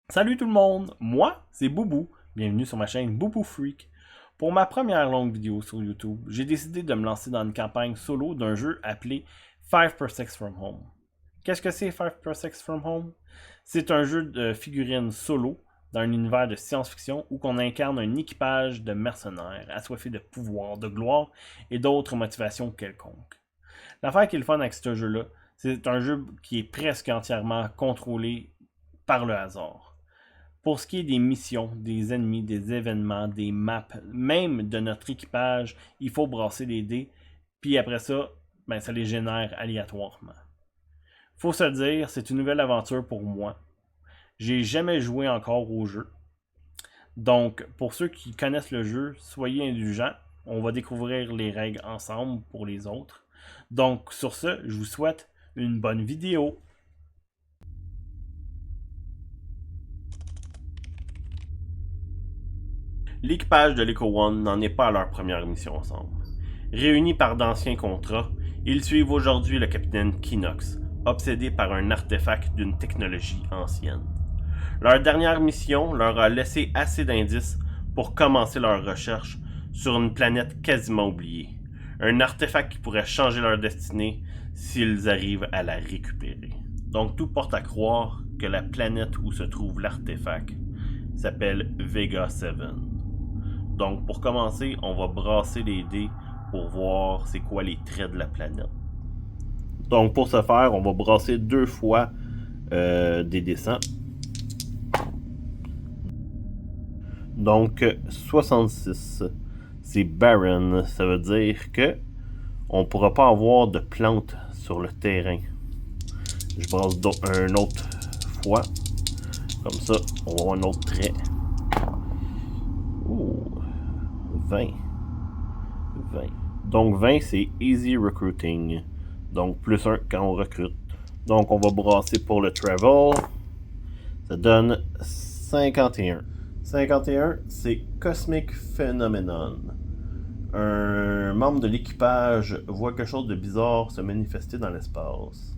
Salut tout le monde, moi c'est Boubou, bienvenue sur ma chaîne Boubou Freak. Pour ma première longue vidéo sur YouTube, j'ai décidé de me lancer dans une campagne solo d'un jeu appelé 5 From Home. Qu'est-ce que c'est 5 From Home? C'est un jeu de figurines solo dans un univers de science-fiction où on incarne un équipage de mercenaires assoiffés de pouvoir, de gloire et d'autres motivations quelconques. L'affaire qui est le fun avec ce jeu-là, c'est un jeu qui est presque entièrement contrôlé par le hasard. Pour ce qui est des missions, des ennemis, des événements, des maps, même de notre équipage, il faut brasser les dés. Puis après ça, ben, ça les génère aléatoirement. Faut se dire, c'est une nouvelle aventure pour moi. J'ai jamais joué encore au jeu. Donc, pour ceux qui connaissent le jeu, soyez indulgents. On va découvrir les règles ensemble pour les autres. Donc, sur ce, je vous souhaite une bonne vidéo. L'équipage de l'Eco One n'en est pas à leur première mission ensemble. Réunis par d'anciens contrats, ils suivent aujourd'hui le capitaine Kinox, obsédé par un artefact d'une technologie ancienne. Leur dernière mission leur a laissé assez d'indices pour commencer leur recherche sur une planète quasiment oubliée. Un artefact qui pourrait changer leur destinée s'ils arrivent à la récupérer. Donc tout porte à croire que la planète où se trouve l'artefact s'appelle Vega 7. Donc pour commencer, on va brasser les dés pour voir c'est quoi les traits de la planète. Donc pour ce faire, on va brasser deux fois des dessins. Donc 66, c'est barren, ça veut dire que on ne pourra pas avoir de plantes sur le terrain. Je brasse un autre fois, comme ça on va avoir un autre trait. Ouh, 20. 20. Donc 20 c'est easy recruiting. Donc plus 1 quand on recrute. Donc on va brasser pour le travel. Ça donne 51. 51 c'est Cosmic Phenomenon. Un membre de l'équipage voit quelque chose de bizarre se manifester dans l'espace.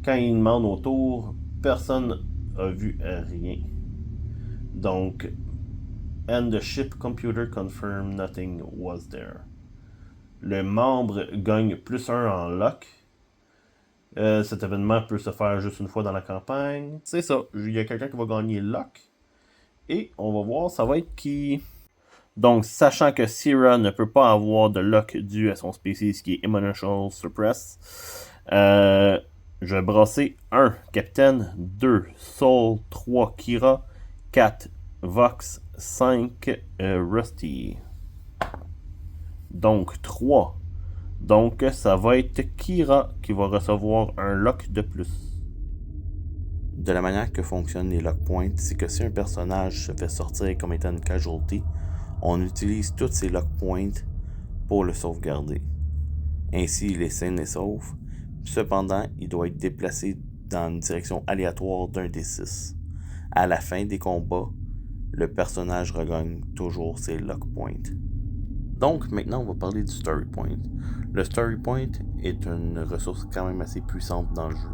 Quand il demande autour, personne n'a vu rien. Donc, and the ship computer confirmed nothing was there. Le membre gagne plus 1 en luck. Cet événement peut se faire juste une fois dans la campagne. C'est ça, il y a quelqu'un qui va gagner luck. Et on va voir, ça va être qui. Donc, sachant que Sierra ne peut pas avoir de luck dû à son species qui est Emotional Suppress, je vais brasser 1 Capitaine, 2 Soul, 3 Kira, 4 Vox, 5 Rusty. Donc 3. Donc ça va être Kira qui va recevoir un lock de plus. De la manière que fonctionnent les lock points, c'est que si un personnage se fait sortir comme étant une casualty, on utilise tous ces lock points pour le sauvegarder. Ainsi, il est sain et sauf. Cependant, il doit être déplacé dans une direction aléatoire d'un des 6. À la fin des combats, le personnage regagne toujours ses lock points. Donc, maintenant, on va parler du story point. Le story point est une ressource quand même assez puissante dans le jeu.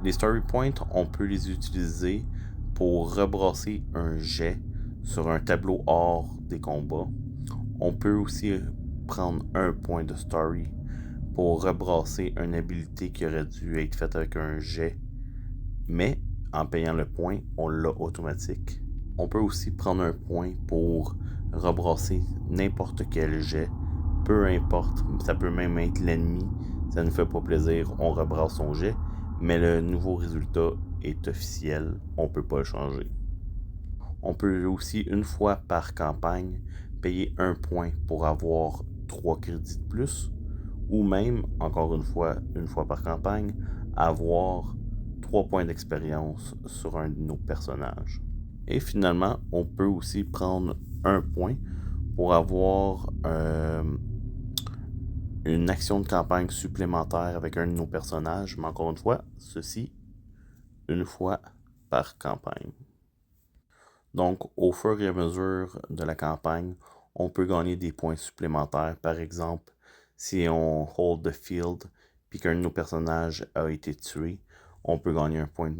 Les story points, on peut les utiliser pour rebrasser un jet sur un tableau hors des combats. On peut aussi prendre un point de story pour rebrasser une habilité qui aurait dû être faite avec un jet, mais en payant le point, on l'a automatique. On peut aussi prendre un point pour rebrasser n'importe quel jet, peu importe, ça peut même être l'ennemi, ça ne fait pas plaisir, on rebrasse son jet, mais le nouveau résultat est officiel, on ne peut pas le changer. On peut aussi, une fois par campagne, payer un point pour avoir 3 crédits de plus, ou même, encore une fois par campagne, avoir 3 points d'expérience sur un de nos personnages. Et finalement, on peut aussi prendre un point pour avoir une action de campagne supplémentaire avec un de nos personnages, mais encore une fois, ceci une fois par campagne. Donc, au fur et à mesure de la campagne, on peut gagner des points supplémentaires. Par exemple, si on hold the field puis qu'un de nos personnages a été tué, on peut gagner un point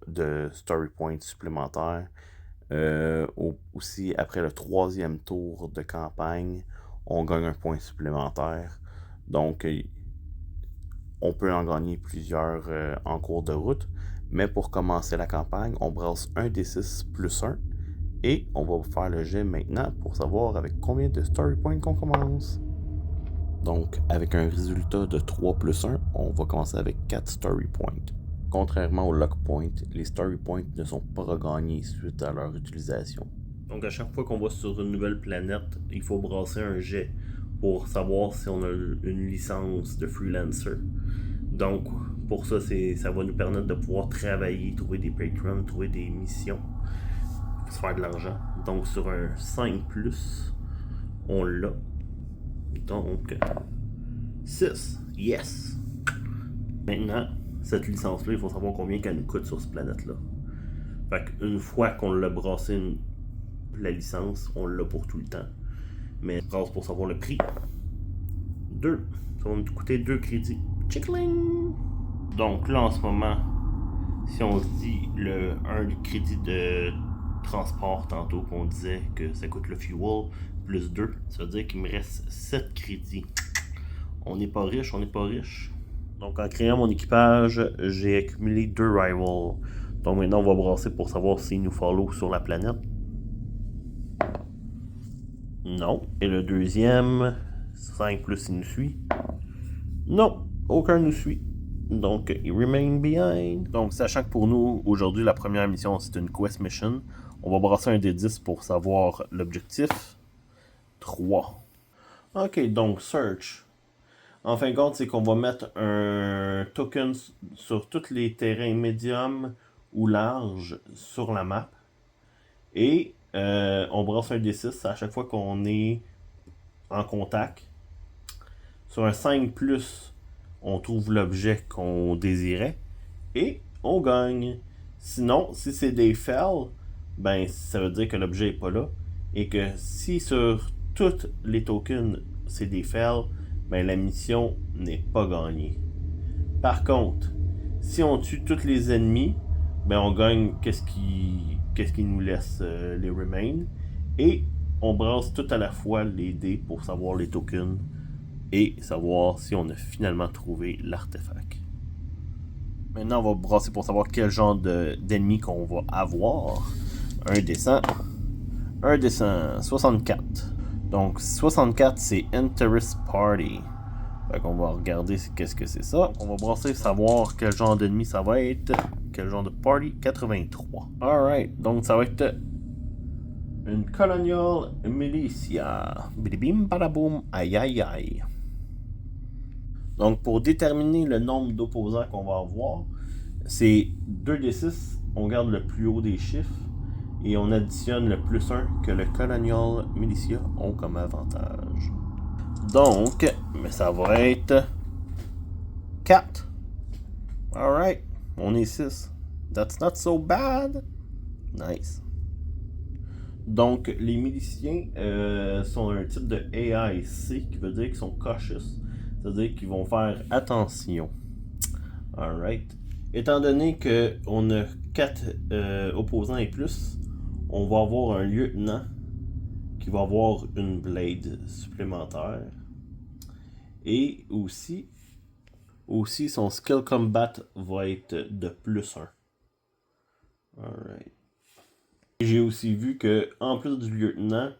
de story points supplémentaires. Aussi, après le 3e tour de campagne, on gagne un point supplémentaire. Donc, on peut en gagner plusieurs en cours de route. Mais pour commencer la campagne, on brasse un D6 plus 1. Et on va faire le jet maintenant pour savoir avec combien de story points qu'on commence. Donc, avec un résultat de 3 plus 1, on va commencer avec 4 story points. Contrairement aux luck points, les story points ne sont pas regagnés suite à leur utilisation. Donc à chaque fois qu'on va sur une nouvelle planète, il faut brasser un jet pour savoir si on a une licence de freelancer. Donc pour ça, ça va nous permettre de pouvoir travailler, trouver des patrons, trouver des missions, se faire de l'argent. Donc sur un 5+, on l'a. Donc 6, yes! Maintenant, cette licence-là, il faut savoir combien qu'elle nous coûte sur cette planète-là. Fait qu'une fois qu'on l'a brassé la licence, on l'a pour tout le temps. Mais brasse pour savoir le prix. 2. Ça va nous coûter 2 crédits. Chickling! Donc là, en ce moment, si on se dit un crédit de transport tantôt qu'on disait que ça coûte le fuel, plus 2, ça veut dire qu'il me reste 7 crédits. On n'est pas riche, on n'est pas riche. Donc en créant mon équipage, j'ai accumulé 2 rivals. Donc maintenant, on va brasser pour savoir s'ils nous follow sur la planète. Non. Et le deuxième, 5+, il nous suit. Non, aucun nous suit. Donc, il remain behind. Donc, sachant que pour nous, aujourd'hui, la première mission, c'est une quest mission, on va brasser un D10 pour savoir l'objectif. 3. Ok, donc, search. En fin de compte, c'est qu'on va mettre un token sur tous les terrains médiums ou larges sur la map. Et on brasse un D6 à chaque fois qu'on est en contact. Sur un 5+, on trouve l'objet qu'on désirait. Et on gagne. Sinon, si c'est des fails, ben ça veut dire que l'objet n'est pas là. Et que si sur tous les tokens, c'est des fails, ben la mission n'est pas gagnée. Par contre, si on tue tous les ennemis, ben on gagne qu'est-ce qui nous laisse les remains. Et on brasse tout à la fois les dés pour savoir les tokens et savoir si on a finalement trouvé l'artefact. Maintenant, on va brasser pour savoir quel genre d'ennemis qu'on va avoir. Un D100. Un D100. 64. Donc 64, c'est Interest Party. Fait qu'on va regarder qu'est-ce que c'est ça. On va brasser savoir quel genre d'ennemi ça va être. Quel genre de party. 83. Alright, donc ça va être une Colonial Militia. Bidibim badaboum, aïe aïe aïe. Donc pour déterminer le nombre d'opposants qu'on va avoir, c'est 2d6, on garde le plus haut des chiffres et on additionne le plus 1 que le Colonial Militia ont comme avantage. Donc, mais ça va être 4. Alright, on est 6. That's not so bad. Nice. Donc, les miliciens sont un type de AIC, qui veut dire qu'ils sont cautious. C'est-à-dire qu'ils vont faire attention. Alright. Étant donné qu'on a 4 opposants et plus, on va avoir un lieutenant qui va avoir une blade supplémentaire. Et aussi son skill combat va être de plus 1. Alright. J'ai aussi vu que en plus du lieutenant,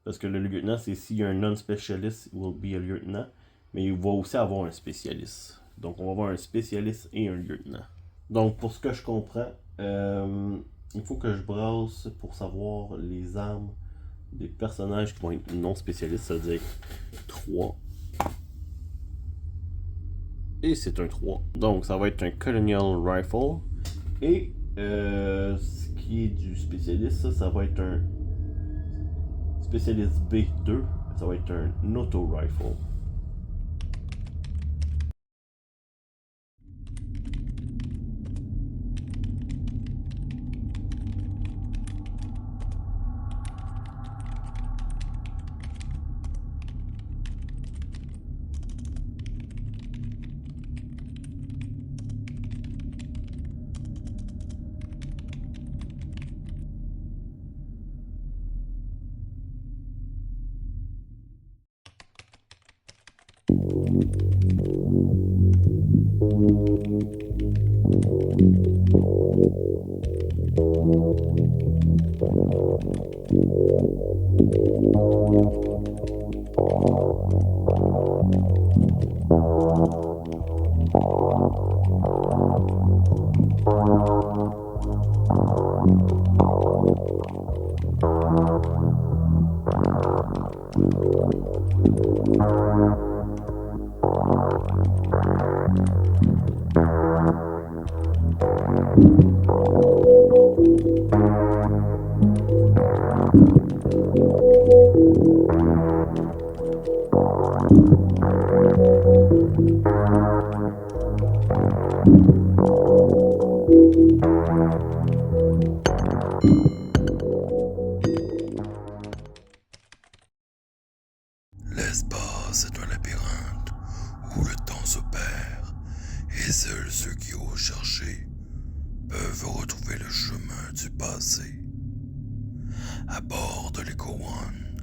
parce que le lieutenant c'est s'il y a un non-spécialiste, il will be a lieutenant, mais il va aussi avoir un spécialiste. Donc on va avoir un spécialiste et un lieutenant. Donc pour ce que je comprends, il faut que je brasse pour savoir les armes des personnages qui vont être non spécialistes, ça veut dire 3. Et c'est un 3. Donc ça va être un Colonial Rifle. Et ce qui est du spécialiste, ça va être un spécialiste B2. Ça va être un Auto Rifle. L'espace est un labyrinthe où le temps s'opère et seuls ceux qui osent chercher peuvent retrouver le chemin du passé. À bord de l'Echo One,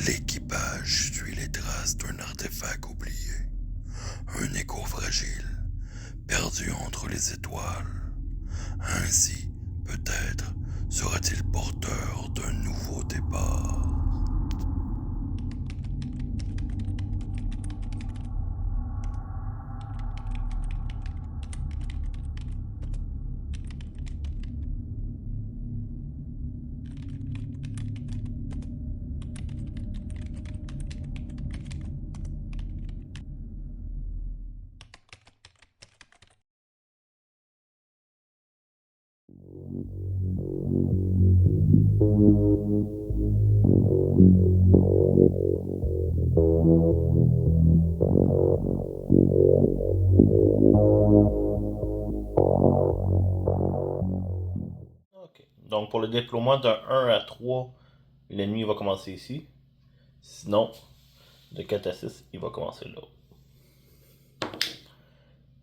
l'équipage suit les traces d'un artefact oublié, un écho fragile, perdu entre les étoiles. Ainsi, peut-être, sera-t-il porteur d'un nouveau départ. Ok. Donc pour le déploiement de 1 à 3, l'ennemi va commencer ici. Sinon, de 4 à 6, il va commencer là.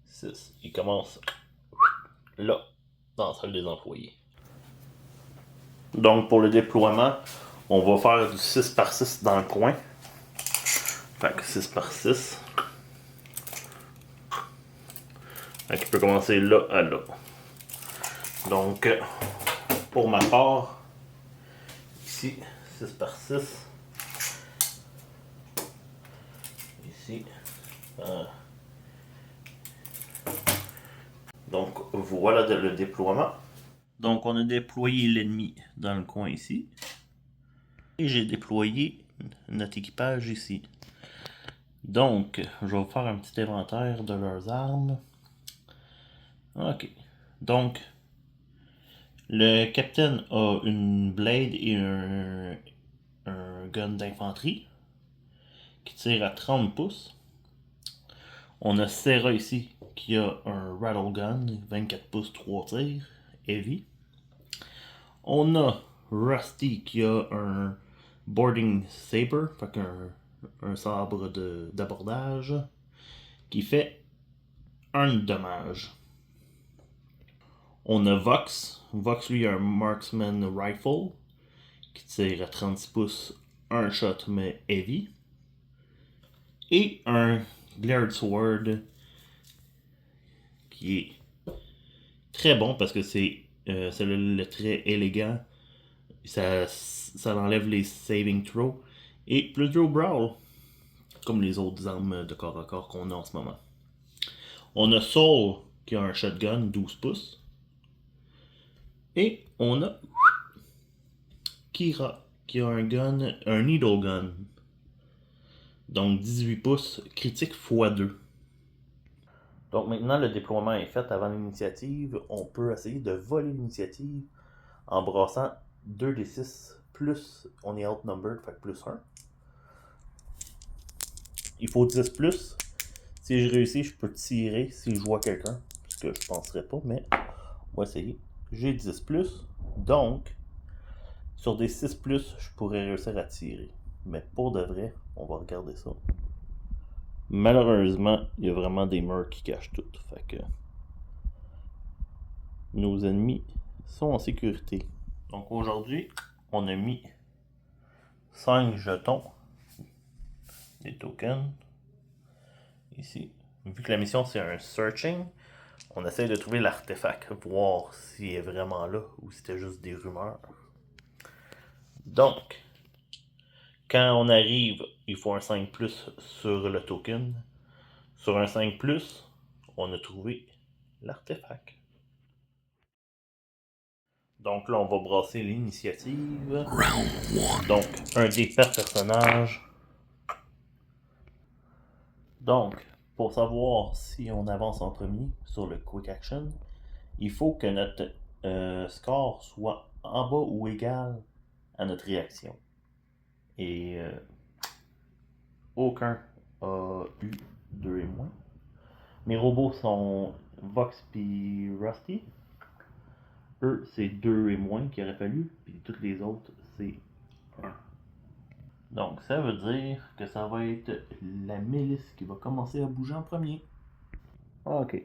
6, il commence là, dans la salle des employés. Donc pour le déploiement, on va faire du 6 par 6 dans le coin. Fait que 6 par 6. Fait qu'il peut commencer là à là. Donc, pour ma part, ici, 6 par 6. Ici. Donc, voilà le déploiement. Donc, on a déployé l'ennemi dans le coin ici. Et j'ai déployé notre équipage ici. Donc, je vais vous faire un petit inventaire de leurs armes. Ok. Donc, le capitaine a une blade et un gun d'infanterie qui tire à 30 pouces. On a Serra ici qui a un rattle gun, 24 pouces, 3 tirs, heavy. On a Rusty qui a un boarding saber, fait un sabre d'abordage, qui fait 1 dommage. On a Vox. Vox, lui, a un marksman rifle qui tire à 36 pouces, un shot mais heavy. Et un Glared Sword qui est très bon parce que c'est le trait élégant. Ça enlève les saving throws. Et plus de brawl, comme les autres armes de corps à corps qu'on a en ce moment. On a Soul qui a un shotgun 12 pouces. Et on a Kira qui a un needle gun. Donc 18 pouces, critique x2. Donc maintenant le déploiement est fait avant l'initiative. On peut essayer de voler l'initiative en brassant 2 des 6 plus on est outnumbered, fait plus 1. Il faut 10 plus. Si je réussis, je peux tirer si je vois quelqu'un. Ce que je penserais pas, mais on va essayer. J'ai 10 plus. Donc, sur des 6 plus, je pourrais réussir à tirer. Mais pour de vrai, on va regarder ça. Malheureusement, il y a vraiment des murs qui cachent tout. Fait que nos ennemis sont en sécurité. Donc aujourd'hui, on a mis 5 jetons, des tokens. Ici. Vu que la mission c'est un searching, on essaie de trouver l'artefact, voir s'il est vraiment là ou si c'était juste des rumeurs. Donc, quand on arrive, il faut un 5+ sur le token. Sur un 5+, on a trouvé l'artefact. Donc là, on va brasser l'initiative. Round 1. Donc, un dé par personnage. Donc, pour savoir si on avance en premier sur le Quick Action, il faut que notre score soit en bas ou égal à notre réaction. Et aucun a eu 2 et moins. Mes robots sont Vox et Rusty. Eux, c'est 2 et moins qu'il aurait fallu. Puis toutes les autres, c'est 1. Donc, ça veut dire que ça va être la milice qui va commencer à bouger en premier. Ok.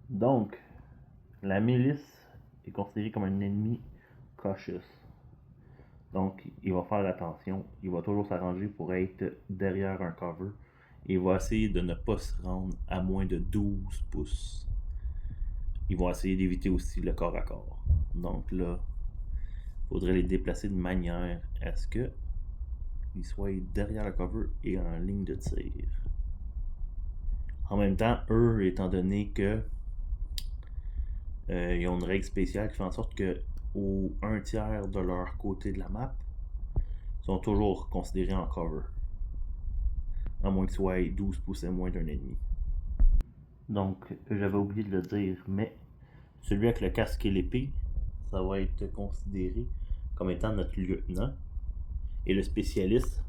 Donc, la milice est considérée comme un ennemi cautious. Donc, il va faire attention. Il va toujours s'arranger pour être derrière un cover. Il va essayer de ne pas se rendre à moins de 12 pouces. Ils vont essayer d'éviter aussi le corps à corps. Donc là, il faudrait les déplacer de manière à ce que ils soient derrière le cover et en ligne de tir. En même temps, eux, étant donné que ils ont une règle spéciale qui fait en sorte que au 1/3 de leur côté de la map, ils sont toujours considérés en cover. À moins qu'ils soient 12 pouces et moins d'un ennemi. Donc, j'avais oublié de le dire, mais celui avec le casque et l'épée, ça va être considéré comme étant notre lieutenant. Et le spécialiste,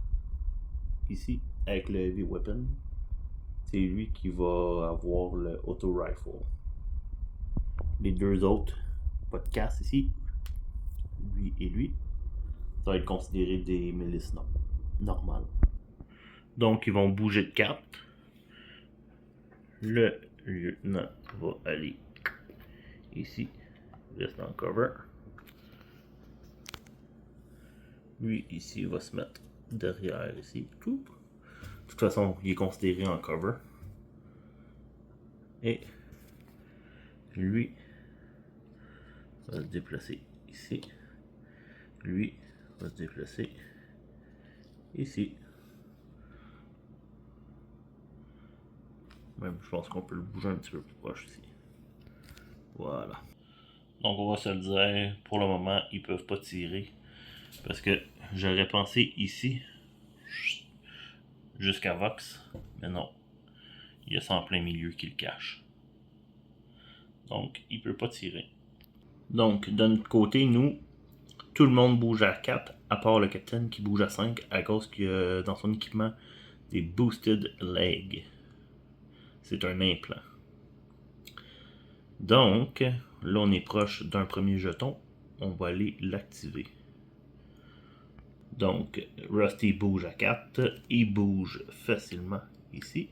ici, avec le heavy weapon, c'est lui qui va avoir le auto rifle. Les deux autres, pas de casse ici, lui et lui, ça va être considéré des milices normales. Donc ils vont bouger de carte. Le lieutenant va aller ici, reste en cover. Lui ici va se mettre derrière ici. De toute façon, il est considéré en cover. Et lui va se déplacer ici. Lui va se déplacer ici. Même, je pense qu'on peut le bouger un petit peu plus proche ici. Voilà. Donc, on va se le dire, pour le moment, ils peuvent pas tirer. Parce que j'aurais pensé ici, jusqu'à Vox, mais non. Il y a ça en plein milieu qui le cache. Donc, il peut pas tirer. Donc, de notre côté, nous, tout le monde bouge à 4, à part le capitaine qui bouge à 5, à cause qu'il y a dans son équipement des boosted legs. C'est un implant. Donc, là on est proche d'un premier jeton. On va aller l'activer. Donc, Rusty bouge à 4. Il bouge facilement ici.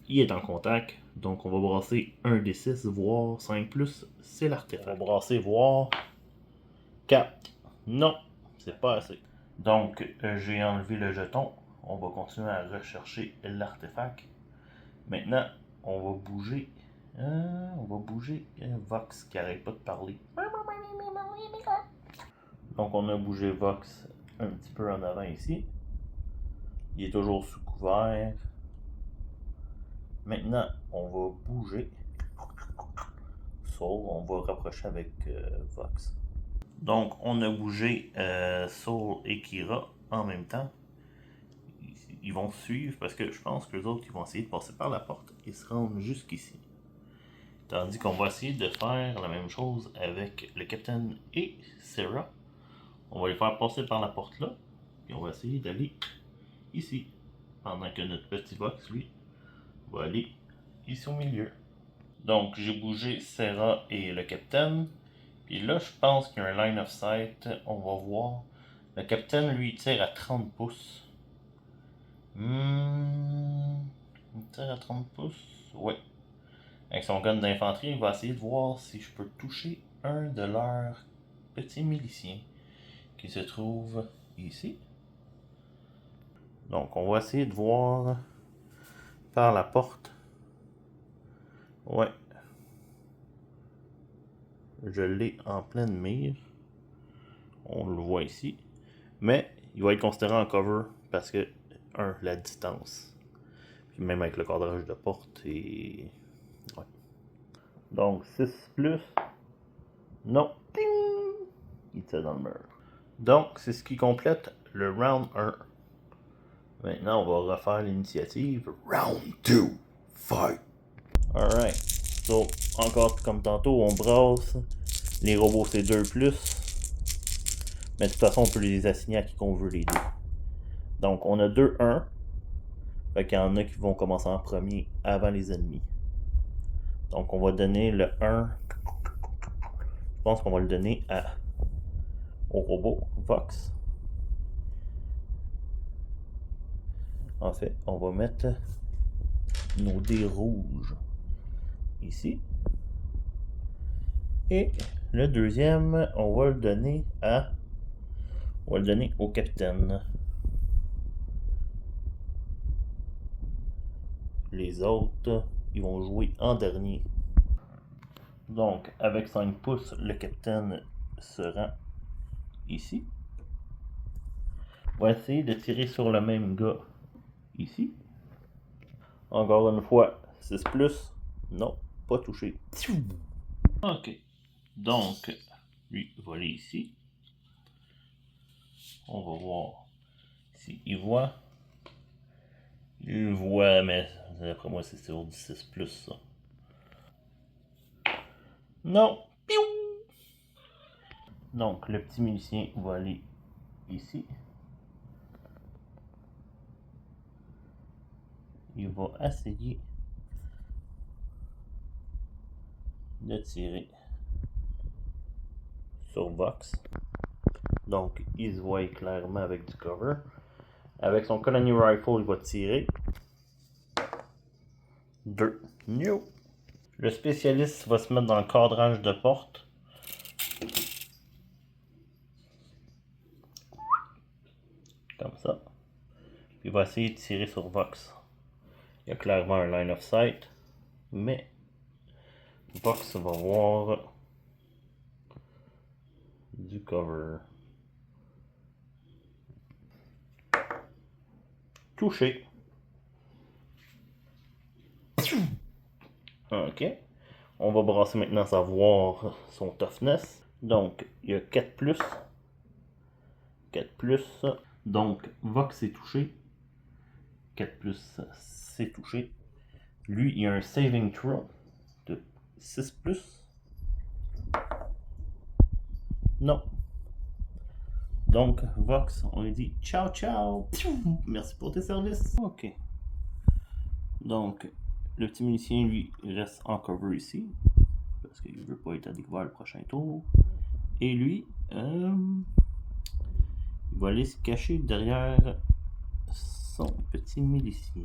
Il est en contact. Donc, on va brasser 1 des 6, voire 5+. C'est l'artefact. On va brasser, voire 4. Non, c'est pas assez. Donc, j'ai enlevé le jeton. On va continuer à rechercher l'artefact. Maintenant, on va bouger. Vox qui arrête pas de parler. Donc, on a bougé Vox un petit peu en avant ici. Il est toujours sous couvert. Maintenant, on va bouger Soul. On va rapprocher avec Vox. Donc, on a bougé Soul et Kira en même temps. Ils vont suivre parce que je pense que les autres ils vont essayer de passer par la porte et se rendre jusqu'ici. Tandis qu'on va essayer de faire la même chose avec le Capitaine et Sarah. On va les faire passer par la porte là. Et on va essayer d'aller ici. Pendant que notre petit Vox, lui, va aller ici au milieu. Donc j'ai bougé Sarah et le Capitaine. Puis là, je pense qu'il y a un line of sight. On va voir. Le Capitaine, lui, tire à 30 pouces. Il tire à 30 pouces. Oui. Avec son gun d'infanterie, il va essayer de voir si je peux toucher un de leurs petits miliciens qui se trouve ici. Donc, on va essayer de voir par la porte. Ouais. Je l'ai en pleine mire. On le voit ici. Mais il va être considéré en cover parce que, la distance. Puis même avec le cadrage de porte et... Ouais. Donc 6 plus. Non. Ding! Il tire dans le mur. Donc c'est ce qui complète le round 1. Maintenant on va refaire l'initiative. Round 2, fight. Alright. So, encore comme tantôt, on brasse. Les robots c'est 2 plus. Mais de toute façon, on peut les assigner à qui qu'on veut les deux. Donc, on a 2-1. Fait qu'il y en a qui vont commencer en premier avant les ennemis. Donc, on va donner le 1. Je pense qu'on va le donner au robot Vox. En fait, on va mettre nos dés rouges ici. Et le deuxième, on va le donner au capitaine. Les autres, ils vont jouer en dernier. Donc, avec 5 pouces, le capitaine se rend ici. On va essayer de tirer sur le même gars ici. Encore une fois, 6 plus. Non, pas touché. Ok. Donc, lui, il va aller ici. On va voir s'il voit. Il voit, mais d'après moi, c'est sur du 6 plus, ça. Non! Piou! Donc, le petit milicien va aller ici. Il va essayer de tirer sur Vox. Donc, il se voit clairement avec du cover. Avec son Colony Rifle, il va tirer. 2. No. Le spécialiste va se mettre dans le cadrage de porte. Comme ça. Puis il va essayer de tirer sur Vox. Il y a clairement un line of sight. Mais Vox va voir du cover. Touché. Ok. On va brasser maintenant savoir son toughness. Donc, il y a 4 plus. 4 plus. Donc, Vox est touché. 4 plus, c'est touché. Lui, il a un saving throw de 6 plus. Non. Donc, Vox, on lui dit ciao ciao. Merci pour tes services. Ok. Donc, le petit milicien, lui, reste en cover ici. Parce qu'il ne veut pas être à découvert le prochain tour. Et lui, il va aller se cacher derrière son petit milicien.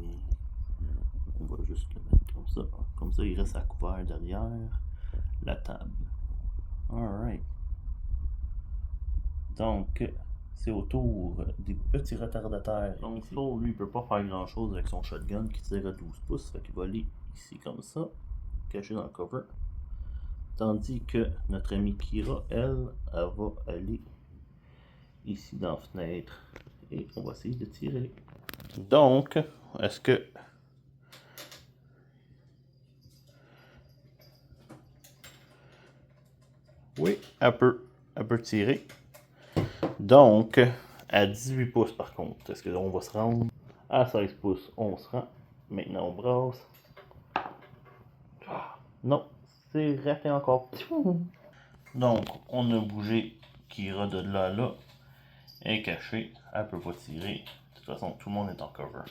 On va juste le mettre comme ça. Comme ça, il reste à couvert derrière la table. Alright. Donc, c'est au tour des petits retardataires. Donc, Flo, lui, il peut pas faire grand chose avec son shotgun qui tire à 12 pouces. Fait qu'il va aller ici comme ça, caché dans le cover. Tandis que notre amie Kira, elle va aller ici dans la fenêtre. Et on va essayer de tirer. Donc, est-ce que... Oui, elle peut tirer. Donc, à 18 pouces par contre, est-ce qu'on va se rendre? À 16 pouces, on se rend. Maintenant, on brasse. Non, c'est raté encore. Donc, on a bougé Kira de là à là. Elle est cachée, elle peut pas tirer. De toute façon, tout le monde est en cover.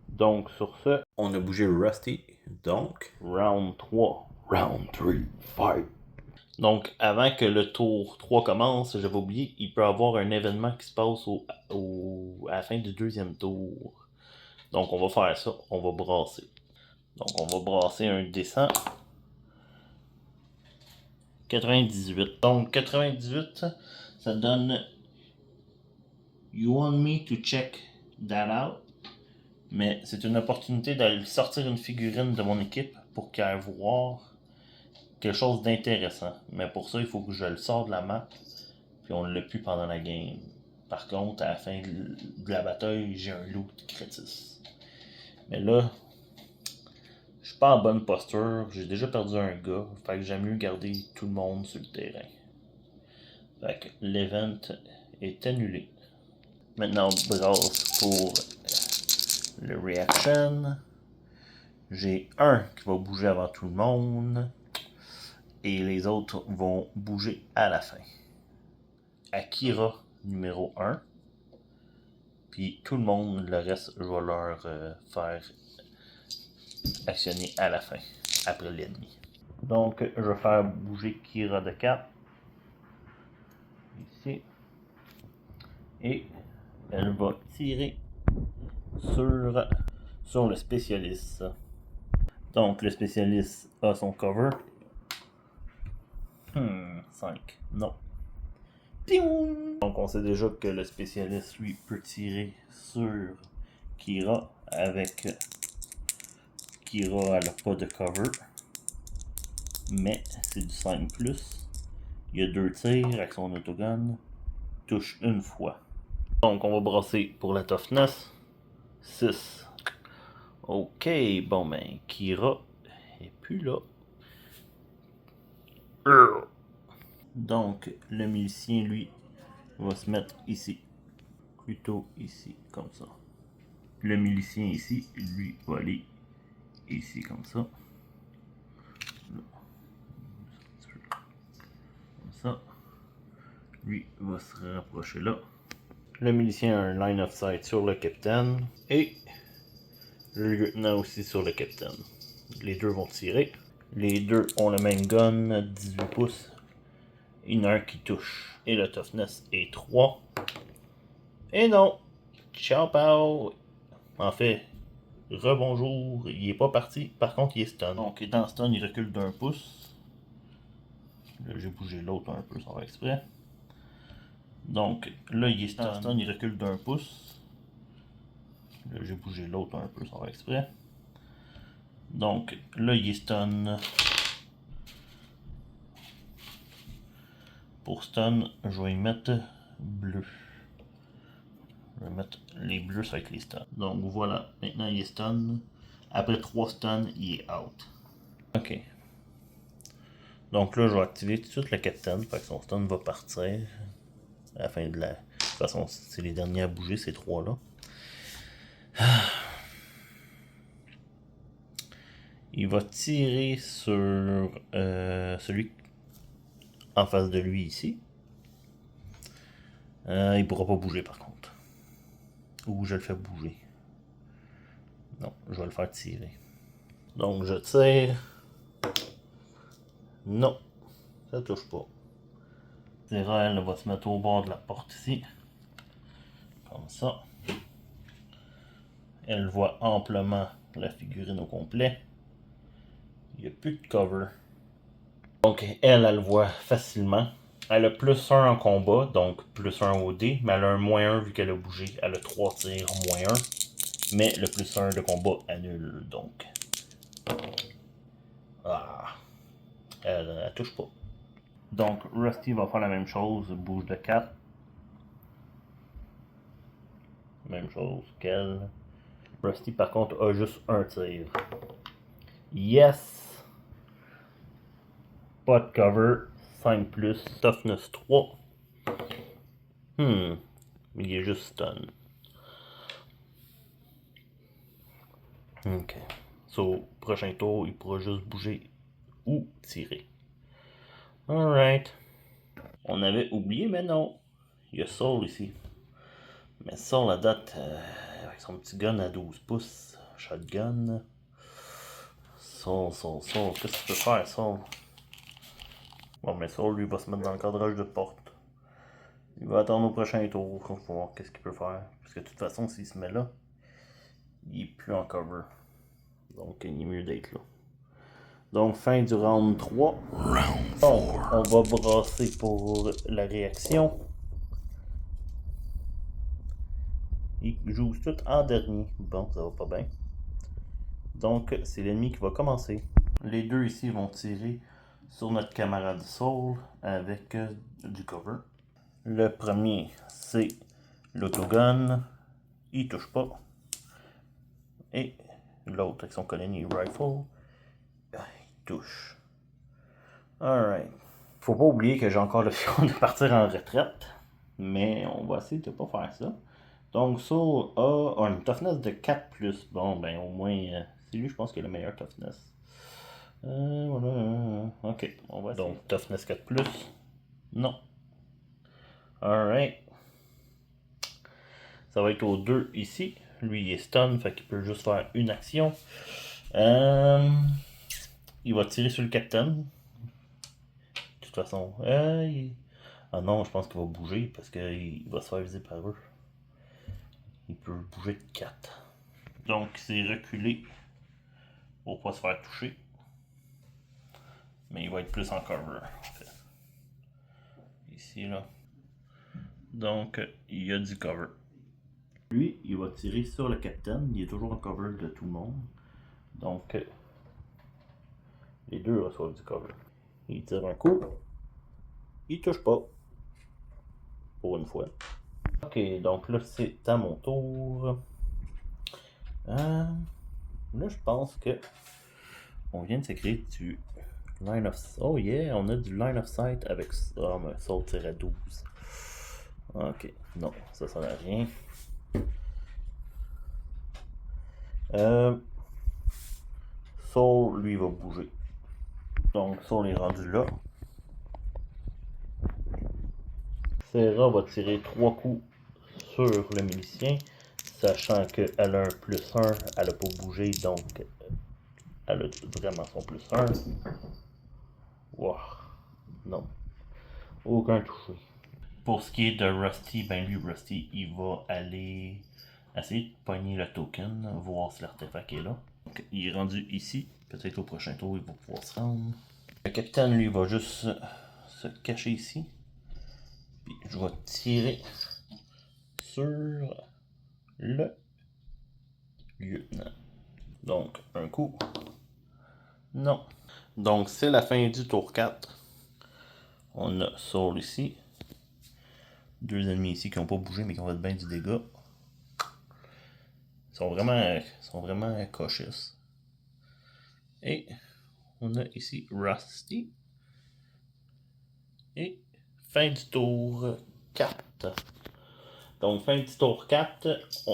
Donc, sur ce, On a bougé Rusty, donc. round 3. Round 3, fight. Donc, avant que le tour 3 commence, j'avais oublié, il peut y avoir un événement qui se passe à la fin du deuxième tour. Donc, on va faire ça, on va brasser. Donc, on va brasser un descent. 98. Donc, 98, ça donne... You want me to check that out? Mais c'est une opportunité d'aller sortir une figurine de mon équipe pour qu'elle aille voir quelque chose d'intéressant. Mais pour ça, il faut que je le sorte de la map, puis on ne l'a plus pendant la game. Par contre, à la fin de la bataille, j'ai un loot critis. Mais là, je suis pas en bonne posture, j'ai déjà perdu un gars, fait que j'aime mieux garder tout le monde sur le terrain. Fait que l'event est annulé. Maintenant, on brasse pour le reaction. J'ai un qui va bouger avant tout le monde. Et les autres vont bouger à la fin. Akira, numéro 1. Puis tout le monde, le reste, je vais leur faire actionner à la fin, après l'ennemi. Donc, je vais faire bouger Kira de 4. Ici. Et elle va tirer sur le spécialiste. Donc, le spécialiste a son cover. 5. Non. Piou! Donc, on sait déjà que le spécialiste, lui, peut tirer sur Kira avec Kira, elle n'a pas de cover. Mais c'est du 5+. Il y a 2 tirs avec son autogun. Touche une fois. Donc, on va brasser pour la toughness. 6. Ok, bon ben, Kira est plus là. Donc, le milicien, lui, va se mettre ici. Plutôt ici, comme ça. Le milicien ici, lui, va aller ici, comme ça. Comme ça. Lui va se rapprocher là. Le milicien a un line of sight sur le capitaine. Et le lieutenant aussi sur le capitaine. Les deux vont tirer. Les deux ont le même gun, 18 pouces. Il y en a un qui touche. Et le toughness est 3. Et non! Ciao pao! En fait, rebonjour, il est pas parti. Par contre, il est stun. Donc, dans stun, il recule d'1 pouce. Là, j'ai bougé l'autre un peu sans faire exprès. Donc, là, il est stun, il recule d'1 pouce. Là, j'ai bougé l'autre un peu sans faire exprès. Donc, là, il est stun. Pour stun, je vais y mettre bleu. Je vais mettre les bleus, ça va être les stuns. Donc voilà, maintenant il est stun. Après 3 stuns, il est out. Ok. Donc là, je vais activer tout de suite le capitaine, fait que son stun va partir. À la fin de la... De toute façon, c'est les derniers à bouger, ces 3-là. Il va tirer sur celui en face de lui ici. Il pourra pas bouger par contre. Ou je le fais bouger. Non, je vais le faire tirer. Donc je tire. Non, ça touche pas. Tyrell va se mettre au bord de la porte ici. Comme ça. Elle voit amplement la figurine au complet. Il n'y a plus de cover. Donc elle le voit facilement. Elle a +1 en combat, donc +1 au dé, mais elle a un -1 vu qu'elle a bougé. Elle a 3 tirs, -1. Mais le +1 de combat annule, donc. Ah. Elle touche pas. Donc Rusty va faire la même chose, bouge de 4. Même chose qu'elle. Rusty par contre a juste un tir. Yes! Pas de cover. 5+, toughness 3. Mais il est juste stun. Ok. So, prochain tour, il pourra juste bouger ou tirer. Alright. On avait oublié, mais non. Il y a Soul ici. Mais Soul, la date, avec son petit gun à 12 pouces, shotgun. Soul, qu'est-ce que tu peux faire, Soul? Bon, mais Soul, lui, va se mettre dans le cadrage de porte. Il va attendre au prochain tour pour voir qu'est-ce qu'il peut faire. Parce que de toute façon, s'il se met là, il est plus en cover. Donc, il est mieux d'être là. Donc, fin du round 3. Donc, on va brasser pour la réaction. Ils jouent tout en dernier. Bon, ça va pas bien. Donc, c'est l'ennemi qui va commencer. Les deux ici vont tirer sur notre camarade Soul avec du cover. Le premier, c'est l'autogun. Il touche pas. Et l'autre avec son collier rifle, il touche. Alright. Faut pas oublier que j'ai encore l'option de partir en retraite. Mais on va essayer de pas faire ça. Donc Soul a une toughness de 4+. Bon, ben au moins, c'est lui, je pense, qui a le meilleur toughness. Voilà. Ok, on va essayer. Donc toughness 4+. Non. Alright. Ça va être au 2 ici. Lui, il est stun, fait qu'il peut juste faire une action. Il va tirer sur le capitaine. De toute façon, ah non, je pense qu'il va bouger parce qu'il va se faire viser par eux. Il peut bouger de 4. Donc, c'est reculé pour pas se faire toucher. Mais il va être plus en cover, en fait. Ici, là. Donc, il y a du cover. Lui, il va tirer sur le capitaine. Il est toujours en cover de tout le monde. Donc, les deux reçoivent du cover. Il tire un coup. Il touche pas. Pour une fois. Ok, donc là, c'est à mon tour. Là, je pense que on vient de se créer du line of sight. Oh yeah, on a du line of sight avec Soul tire à 12. Ok, non, ça n'a rien. Soul, lui, va bouger. Donc, Soul est rendu là. Serra va tirer 3 coups sur le milicien, sachant qu'elle a un +1, elle n'a pas bougé, donc elle a vraiment son +1. Wow. Non. Aucun touché. Pour ce qui est de Rusty, ben lui, Rusty, il va aller essayer de pogner le token, voir si l'artefact est là. Donc, il est rendu ici. Peut-être au prochain tour, il va pouvoir se rendre. Le capitaine, lui, va juste se cacher ici. Puis je vais tirer sur le lieutenant. Donc, un coup. Non. Donc, c'est la fin du tour 4. On a Soul ici. Deux ennemis ici qui n'ont pas bougé mais qui ont fait bien du dégât. Ils sont vraiment cautious. Et on a ici Rusty. Et fin du tour 4. Donc, fin du tour 4,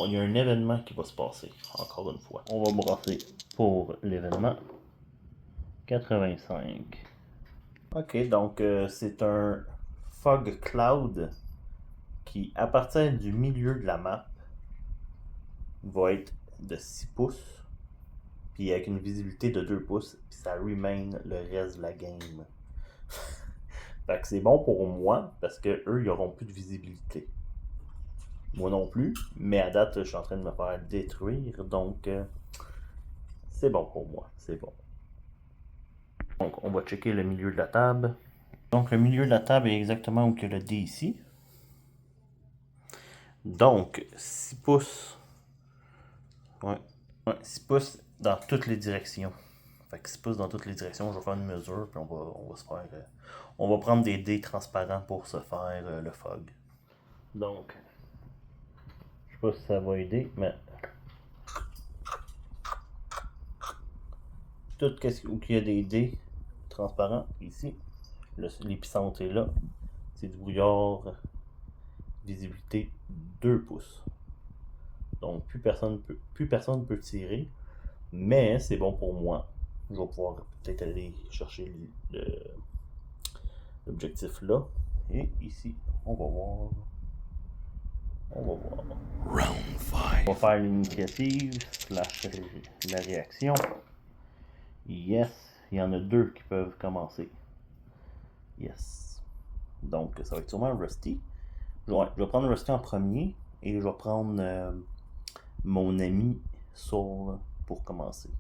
il y a un événement qui va se passer, encore une fois. On va brasser pour l'événement 85. Ok, donc c'est un Fog Cloud qui, à partir du milieu de la map, va être de 6 pouces, puis avec une visibilité de 2 pouces, puis ça remain le reste de la game. Fait que c'est bon pour moi, parce que eux, ils n'auront plus de visibilité. Moi non plus, mais à date, je suis en train de me faire détruire, donc c'est bon pour moi, c'est bon. Donc, on va checker le milieu de la table. Donc, le milieu de la table est exactement où il y a le dé ici. Donc, 6 pouces. Ouais, 6 pouces dans toutes les directions. Fait que 6 pouces dans toutes les directions, je vais faire une mesure, puis on va se faire... on va prendre des dés transparents pour se faire le fog. Donc, je sais pas si ça va aider, mais... Tout où il y a des dés transparents, ici, l'épicentre est là. C'est du brouillard, visibilité 2 pouces. Donc, plus personne peut tirer, mais c'est bon pour moi. Je vais pouvoir peut-être aller chercher l'objectif là. Et ici, on va voir. Round 5. On va faire l'initiative / la réaction. Yes, il y en a 2 qui peuvent commencer. Yes. Donc, ça va être sûrement Rusty. Je vais prendre Rusty en premier et je vais prendre mon ami Soul pour commencer.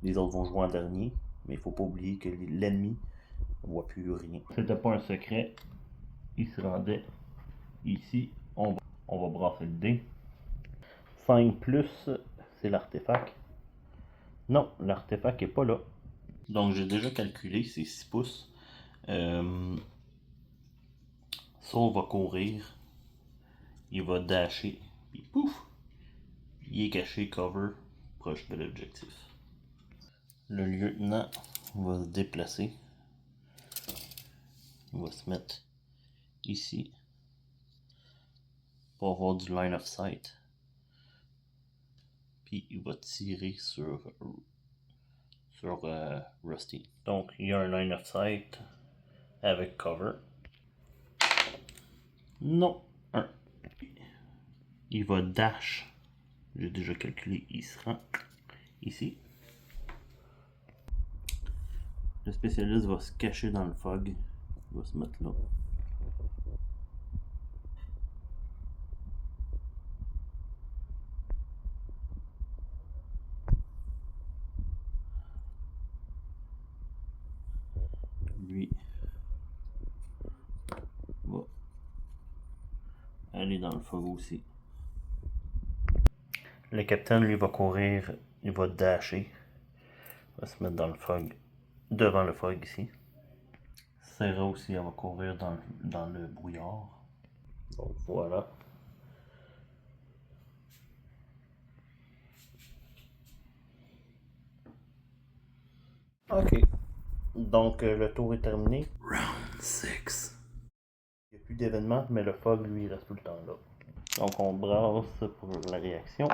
Les autres vont jouer en dernier, mais il ne faut pas oublier que l'ennemi ne voit plus rien. C'était pas un secret. Il se rendait ici. On va brasser le dé. 5+, c'est l'artefact. Non, l'artefact est pas là. Donc j'ai déjà calculé, c'est 6 pouces. Saul va courir. Il va dasher. Puis pouf! Il est caché, cover, proche de l'objectif. Le lieutenant va se déplacer. Il va se mettre ici pour avoir du line of sight. Puis il va tirer sur Rusty. Donc il y a un line of sight avec cover. Non, un. Il va dash. J'ai déjà calculé, il se rend ici. Le spécialiste va se cacher dans le fog. Il va se mettre là. Lui va aller dans le fog aussi. Le capitaine, lui, va courir, il va dasher. Il va se mettre dans le fog, devant le fog ici. Sarah aussi, elle va courir dans le brouillard. Donc voilà. Ok. Donc le tour est terminé. Round 6. Il n'y a plus d'événements, mais le fog, lui, il reste tout le temps là. Donc on brasse pour la réaction.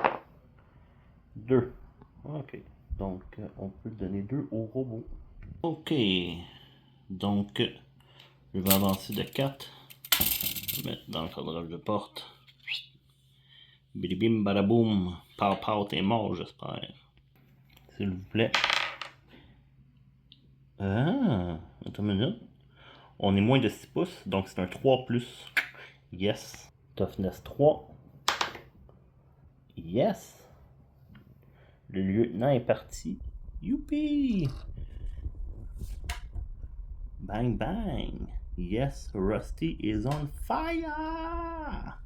2. Ok. Donc on peut donner 2 au robot. Ok. Donc je vais avancer de 4. Mettre dans le cadrage de porte. Bidibim badaboum. Pow pow, t'es mort, j'espère. S'il vous plaît. Ah, attends une minute. On est moins de 6 pouces, donc c'est un 3+. Yes. Toughness 3. Yes. Le lieutenant est parti. Youpi! Bang bang. Yes, Rusty is on fire!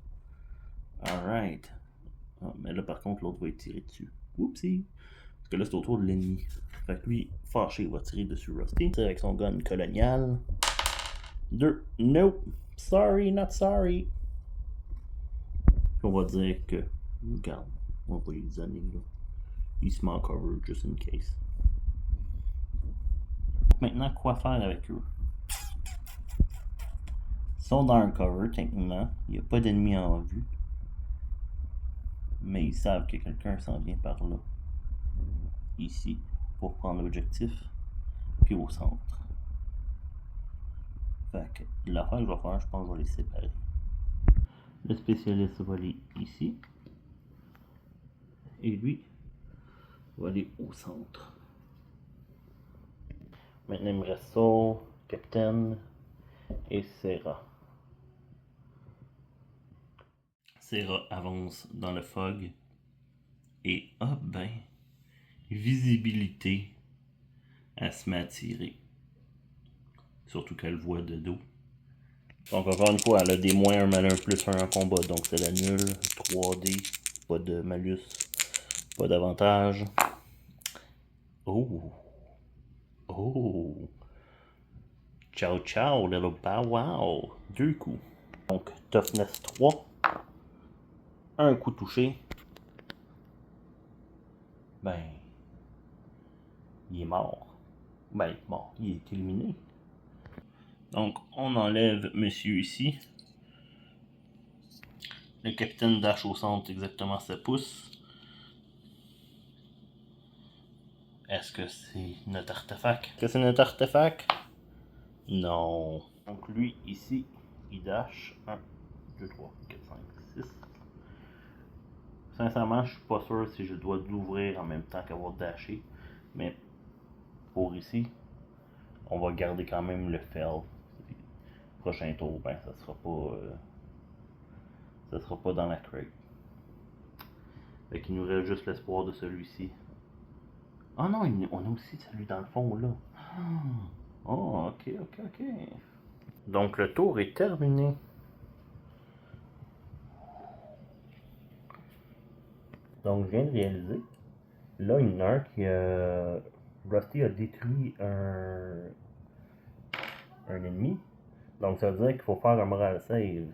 Alright. Ah, mais là par contre, l'autre va être tiré dessus. Oupsie! Parce que là c'est au tour de l'ennemi. Fait que lui, fâché, il va tirer dessus Rusty. Tire avec son gun colonial. 2. Nope. Sorry, not sorry. Puis on va dire que, regarde, on va les années là. Il se met en cover, just in case. Maintenant, quoi faire avec eux? Ils sont dans un cover, techniquement. Il n'y a pas d'ennemis en vue. Mais ils savent que quelqu'un s'en vient par là. Ici, pour prendre l'objectif. Puis au centre. Fait que l'affaire que je vais faire, je pense que je vais les séparer. Le spécialiste va aller ici. Et lui va aller au centre. Maintenant, il me reste Saul, Capitaine et Sarah. Sarah avance dans le fog. Et ah ben, visibilité, elle se met à tirer. Surtout qu'elle voit de dos. Donc encore une fois, elle a des -1 malin +1 en combat. Donc c'est la nulle. 3D, pas de malus, pas d'avantage. Oh! Oh! Ciao ciao, little bow wow! 2 coups. Donc toughness 3. Un coup touché. Ben, il est mort. Ben, il est mort. Il est éliminé. Donc, on enlève monsieur ici. Le capitaine dash au centre exactement 7 pouces. Est-ce que c'est notre artefact? Est-ce que c'est notre artefact? Non. Donc lui, ici, il dash 1, 2, 3, 4, 5, 6. Sincèrement, je suis pas sûr si je dois l'ouvrir en même temps qu'avoir dashé. Mais pour ici, on va garder quand même le fail. Prochain tour, ben ça sera pas dans la crate. Fait qu'il nous reste juste l'espoir de celui-ci. Ah non, on a aussi celui dans le fond là. Oh, ok. Donc le tour est terminé. Donc, je viens de réaliser. Là, il y en a un qui Rusty a détruit un ennemi. Donc, ça veut dire qu'il faut faire un moral save.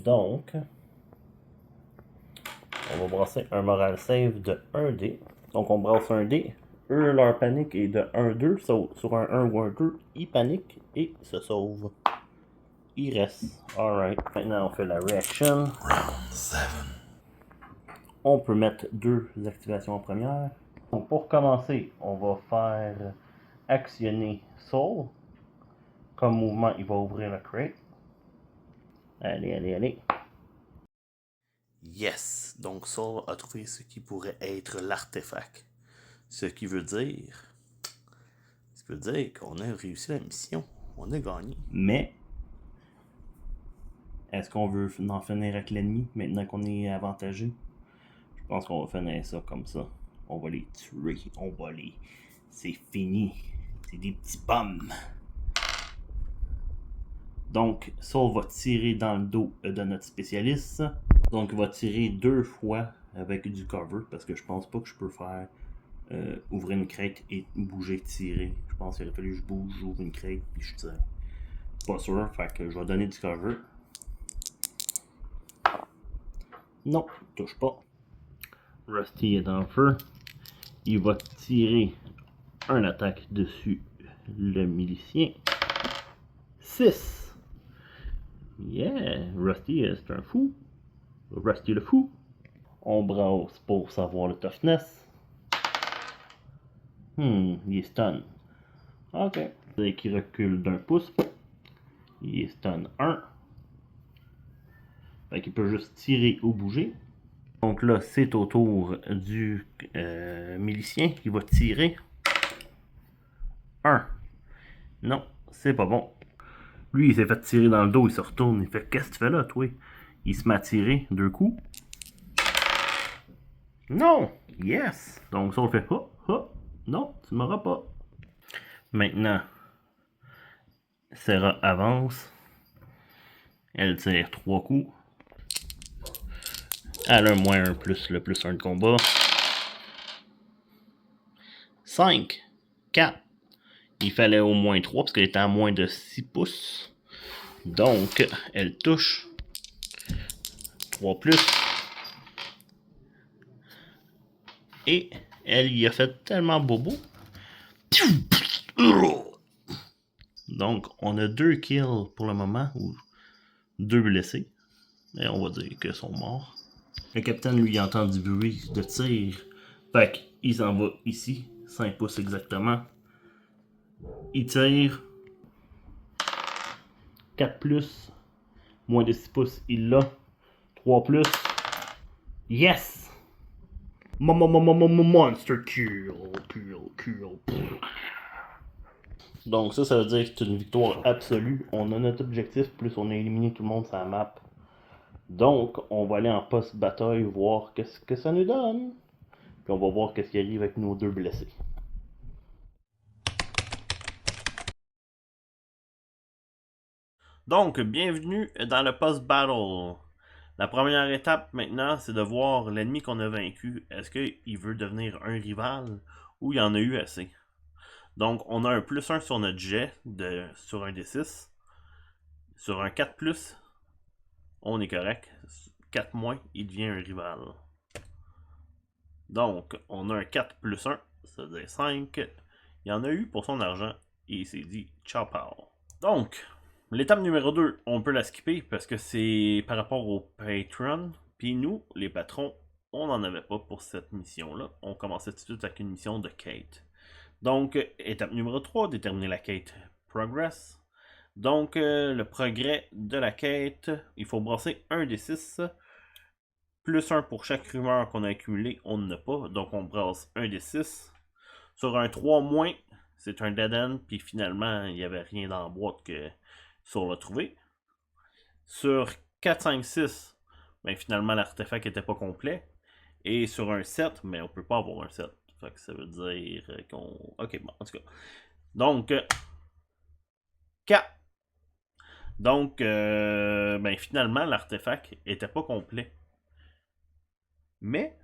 Donc, on va brasser un moral save de 1D. Donc, on brasse un dé. Eux, leur panique est de 1-2. Sur un 1 ou un 2, ils paniquent et se sauvent. Il reste. Alright. Maintenant, on fait la reaction. Round 7. On peut mettre 2 activations en première. Donc, pour commencer, on va faire actionner Soul. Comme mouvement, il va ouvrir le crate. Allez, allez, allez. Yes! Donc Saul a trouvé ce qui pourrait être l'artefact. Ce qui veut dire... Ça veut dire qu'on a réussi la mission. On a gagné. Mais, est-ce qu'on veut en finir avec l'ennemi maintenant qu'on est avantagé? Je pense qu'on va finir ça comme ça. On va les tuer. On va les... C'est fini. C'est des petits pommes. Donc, Saul va tirer dans le dos de notre spécialiste. Donc, il va tirer 2 fois avec du cover. Parce que je pense pas que je peux faire ouvrir une crête et bouger, tirer. Je pense qu'il aurait fallu que je bouge, j'ouvre une crête puis je tire. Pas sûr, fait que je vais donner du cover. Non, touche pas. Rusty est en feu. Il va tirer un attaque dessus le milicien. 6. Yeah, Rusty c'est un fou. Rusty le fou. On brasse pour savoir le toughness. Il est stun. Ok. C'est qu'il recule d'un pouce. Il est stun 1. Fait qu'il peut juste tirer ou bouger. Donc là, c'est au tour du milicien qui va tirer. 1. Non, c'est pas bon. Lui, il s'est fait tirer dans le dos, il se retourne, il fait « Qu'est-ce que tu fais là, toi? » Il se met à tirer 2 coups. Non! Yes! Donc ça, on fait « Oh, oh! Non, tu m'auras pas! » Maintenant, Sarah avance. Elle tire 3 coups. Elle a un moins 1 plus le plus 1 de combat. 5, 4. Il fallait au moins 3 parce qu'elle était à moins de 6 pouces. Donc, elle touche. 3 plus. Et elle y a fait tellement bobo. Donc, on a 2 kills pour le moment, ou 2 blessés. Et on va dire qu'ils sont morts. Le capitaine, lui, entend du bruit de tir. Fait qu'il s'en va ici, 5 pouces exactement. Il tire. 4 plus. Moins de 6 pouces, il l'a. 3 plus. Yes! Monster kill. Donc ça veut dire que c'est une victoire absolue. On a notre objectif, plus on a éliminé tout le monde sur la map. Donc, on va aller en post-bataille voir qu'est-ce que ça nous donne. Puis on va voir qu'est-ce qui arrive avec nos 2 blessés. Donc, bienvenue dans le post-battle. La première étape maintenant, c'est de voir l'ennemi qu'on a vaincu. Est-ce qu'il veut devenir un rival ou il y en a eu assez? Donc, on a un plus 1 sur notre jet sur un D6. Sur un 4 plus, on est correct. 4 moins, il devient un rival. Donc, on a un 4 plus 1, ça veut dire 5. Il y en a eu pour son argent et il s'est dit ciao pao. Donc, l'étape numéro 2, on peut la skipper parce que c'est par rapport au Patreon. Puis nous, les patrons, on n'en avait pas pour cette mission-là. On commençait tout de suite avec une mission de quête. Donc, étape numéro 3, déterminer la quête Progress. Donc, le progrès de la quête, il faut brasser un des 6. Plus 1 pour chaque rumeur qu'on a accumulé, on n'en a pas. Donc, on brasse un des 6. Sur un 3 moins, c'est un dead end. Puis finalement, il n'y avait rien dans la boîte que Saul a trouvé. Sur 4, 5, 6, ben, finalement, l'artefact n'était pas complet. Et sur un 7, mais on peut pas avoir un 7. Fait que ça veut dire qu'on... Ok, bon, en tout cas. Donc, 4. Donc, ben, finalement, l'artefact était pas complet. Mais,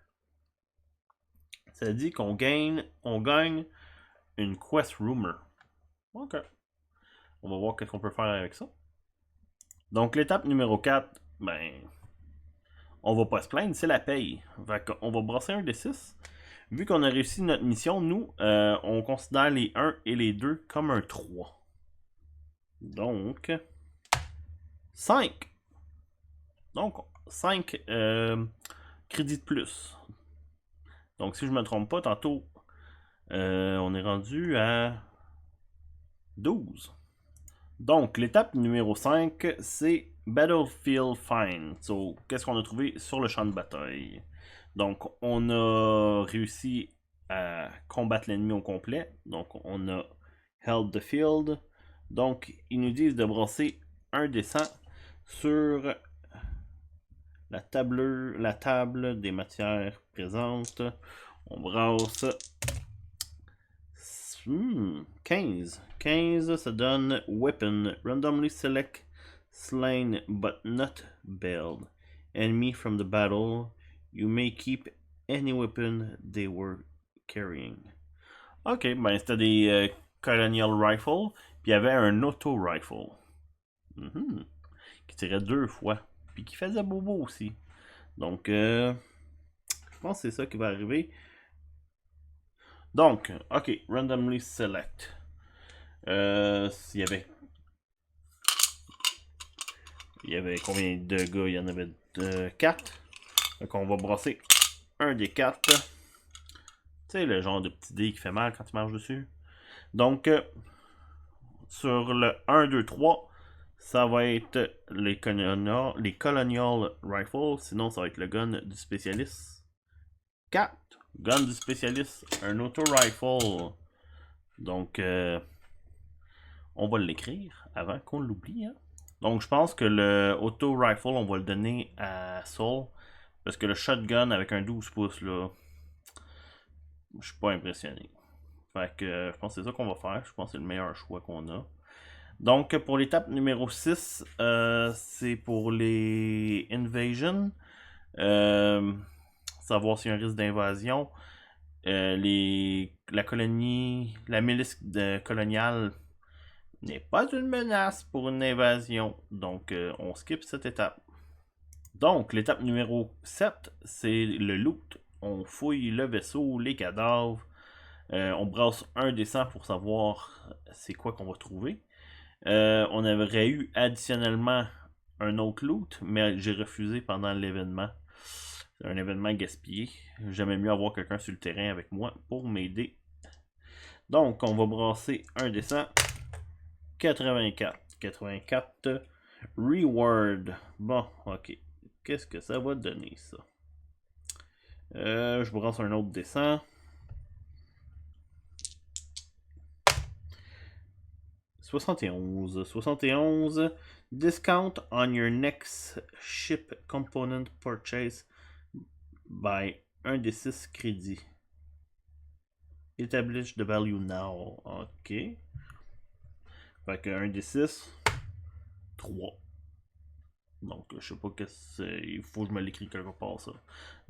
ça dit qu'on gagne une Quest Rumor. Ok. On va voir qu'est-ce qu'on peut faire avec ça. Donc, l'étape numéro 4, ben, on va pas se plaindre, c'est la paye. Fait qu'on va brasser un des 6. Vu qu'on a réussi notre mission, nous, on considère les 1 et les 2 comme un 3. Donc, 5. Donc, 5 crédits de plus. Donc, si je me trompe pas, tantôt, on est rendu à 12. Donc, l'étape numéro 5, c'est Battlefield Find. So, qu'est-ce qu'on a trouvé sur le champ de bataille? Donc, on a réussi à combattre l'ennemi au complet. Donc, on a held the field. Donc, ils nous disent de brasser un des 100 sur la table des matières présentes. On brasse 15. 15, ça donne Weapon. Randomly select slain but not build. Enemy from the battle. You may keep any weapon they were carrying. Ok, ben c'était des Colonial Rifle. Puis il y avait un Auto Rifle. Qui tirait 2 fois. Puis qui faisait bobo aussi. Donc, je pense que c'est ça qui va arriver. Donc, ok, randomly select. S'il y avait. Il y avait combien de gars? Il y en avait 4. Donc, on va brasser un des 4. Tu sais, le genre de petit dé qui fait mal quand tu marches dessus. Donc, sur le 1, 2, 3, ça va être les Colonial Rifles. Sinon, ça va être le gun du spécialiste. 4. Gun du spécialiste. Un Auto Rifle. Donc, on va l'écrire avant qu'on l'oublie. Hein? Donc, je pense que le Auto Rifle, on va le donner à Soul. Parce que le shotgun avec un 12 pouces, là, je suis pas impressionné. Fait que je pense que c'est ça qu'on va faire. Je pense que c'est le meilleur choix qu'on a. Donc, pour l'étape numéro 6, c'est pour les Invasion. Savoir s'il y a un risque d'invasion. La milice coloniale n'est pas une menace pour une invasion. Donc, on skip cette étape. Donc, l'étape numéro 7, c'est le loot. On fouille le vaisseau, les cadavres. On brasse un des 100 pour savoir c'est quoi qu'on va trouver. On aurait eu additionnellement un autre loot, mais j'ai refusé pendant l'événement. C'est un événement gaspillé. J'aimais mieux avoir quelqu'un sur le terrain avec moi pour m'aider. Donc, on va brasser un des 100. 84. 84. Reward. Bon, ok. Qu'est-ce que ça va donner, ça? Je brasse un autre des 100. 71. 71. Discount on your next ship component purchase by 1 des 6 crédits. Establish the value now. Ok. Fait que 1 des 6. 3. Donc, je sais pas qu'est-ce. Il faut que je me l'écris quelque part, ça.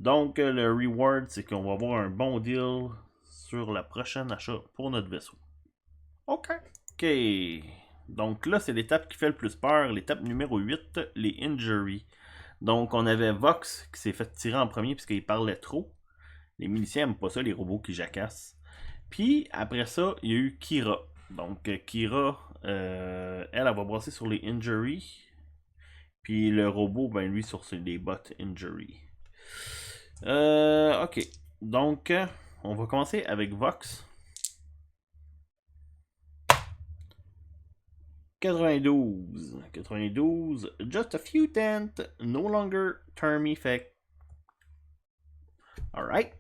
Donc, le reward, c'est qu'on va avoir un bon deal sur la prochaine achat pour notre vaisseau. Ok. Ok. Donc là, c'est l'étape qui fait le plus peur. L'étape numéro 8, les injuries. Donc, on avait Vox qui s'est fait tirer en premier puisqu'il parlait trop. Les miliciens n'aiment pas ça, les robots qui jacassent. Puis, après ça, il y a eu Kira. Donc, Kira, elle va brasser sur les injuries. Puis le robot, ben lui, sur les bots injury. Ok. Donc, on va commencer avec Vox. 92. 92. Just a few tent. No longer term effect. Alright.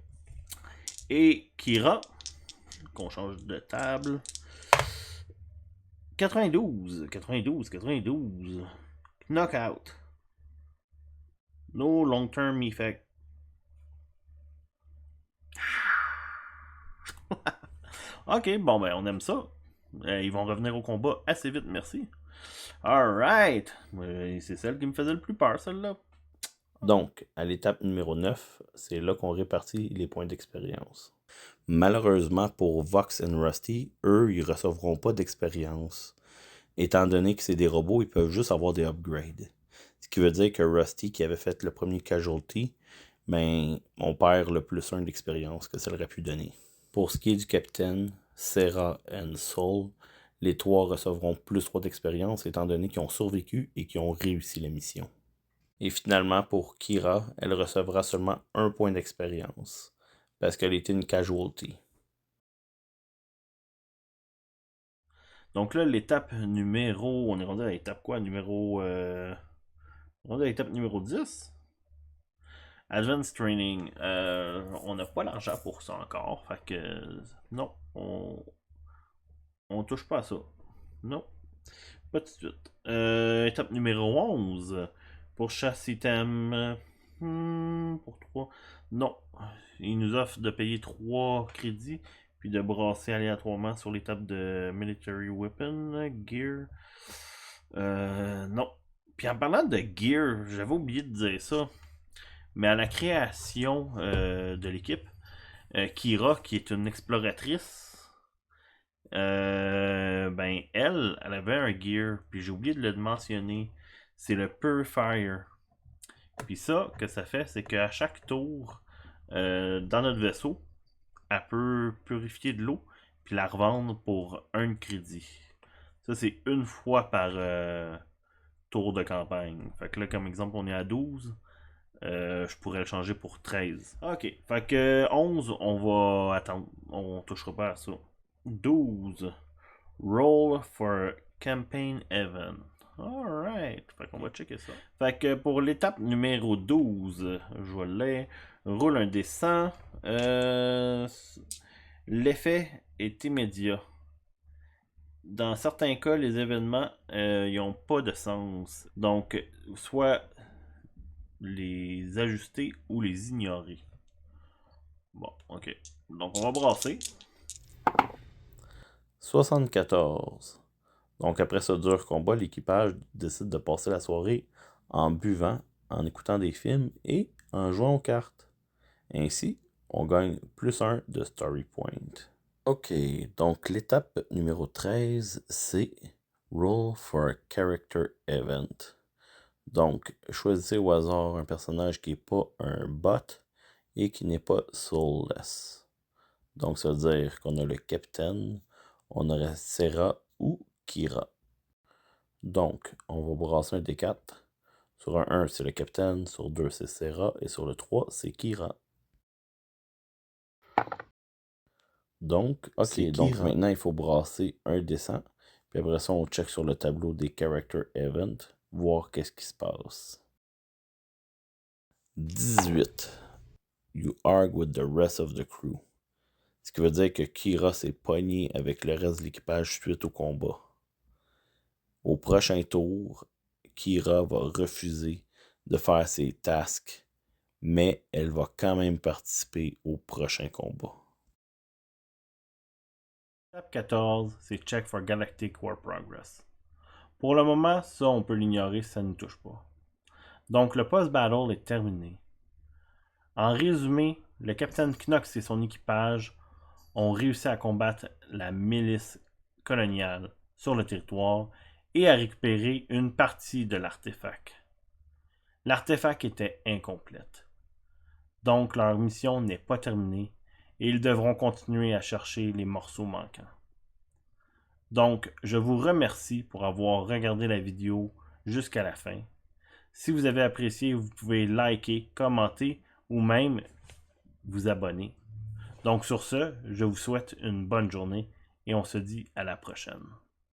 Et Kira. Qu'on change de table. 92. 92. 92. Knockout. No long-term effect. Ok, bon ben on aime ça. Ils vont revenir au combat assez vite, merci. Alright. C'est celle qui me faisait le plus peur, celle-là. Donc, à l'étape numéro 9, c'est là qu'on répartit les points d'expérience. Malheureusement pour Vox et Rusty, eux, ils recevront pas d'expérience. Étant donné que c'est des robots, ils peuvent juste avoir des upgrades. Ce qui veut dire que Rusty, qui avait fait le premier casualty, ben, on perd le plus 1 d'expérience que ça aurait pu donner. Pour ce qui est du capitaine, Sarah et Soul, les 3 recevront plus 3 d'expérience étant donné qu'ils ont survécu et qu'ils ont réussi la mission. Et finalement, pour Kira, elle recevra seulement 1 point d'expérience, parce qu'elle était une casualty. Donc là, l'étape numéro... On est rendu à l'étape quoi? On est rendu à l'étape numéro 10? Advanced Training. On n'a pas l'argent pour ça encore. Fait que... Non, on touche pas à ça. Non. Pas tout de suite. Étape numéro 11. Pour chasse item. Pour 3. Non. Il nous offre de payer 3 crédits. Puis de brasser aléatoirement sur l'étape de Military Weapon. Gear. Non. Puis en parlant de gear, j'avais oublié de dire ça. Mais à la création de l'équipe, Kira, qui est une exploratrice, ben elle avait un gear, puis j'ai oublié de le mentionner, c'est le Purifier. Puis ça, que ça fait, c'est qu'à chaque tour, dans notre vaisseau, elle peut purifier de l'eau, puis la revendre pour 1 crédit. Ça, c'est une fois par tour de campagne. Fait que là, comme exemple, on est à 12. Je pourrais le changer pour 13. Ok, fait que 11, on va attendre. On touchera pas à ça. 12. Roll for Campaign Event. Alright, fait qu'on va checker ça. Fait que pour l'étape numéro 12, je vais l'ai. Roule un des 100. L'effet est immédiat. Dans certains cas, les événements, ils n'ont pas de sens. Donc, soit les ajuster ou les ignorer. Bon, ok. Donc, on va brasser. 74. Donc, après ce dur combat, l'équipage décide de passer la soirée en buvant, en écoutant des films et en jouant aux cartes. Ainsi, on gagne plus 1 de Story Point. Ok, donc l'étape numéro 13, c'est Roll for a Character Event. Donc, choisissez au hasard un personnage qui n'est pas un bot et qui n'est pas soulless. Donc, ça veut dire qu'on a le capitaine, on aurait Sarah ou Kira. Donc, on va brasser un D4. Sur un 1, c'est le capitaine, sur 2, c'est Sarah, et sur le 3, c'est Kira. Donc, ok, donc maintenant, il faut brasser un D100. Puis après ça, on check sur le tableau des Character Event, voir qu'est-ce qui se passe. 18. You argue with the rest of the crew. Ce qui veut dire que Kira s'est pogné avec le reste de l'équipage suite au combat. Au prochain tour, Kira va refuser de faire ses tasks, mais elle va quand même participer au prochain combat. Étape 14, c'est Check for Galactic War Progress. Pour le moment, ça, on peut l'ignorer si ça ne nous touche pas. Donc, le post-battle est terminé. En résumé, le capitaine Knox et son équipage ont réussi à combattre la milice coloniale sur le territoire et à récupérer une partie de l'artefact. L'artefact était incomplète. Donc leur mission n'est pas terminée et ils devront continuer à chercher les morceaux manquants. Donc, je vous remercie pour avoir regardé la vidéo jusqu'à la fin. Si vous avez apprécié, vous pouvez liker, commenter ou même vous abonner. Donc sur ce, je vous souhaite une bonne journée et on se dit à la prochaine.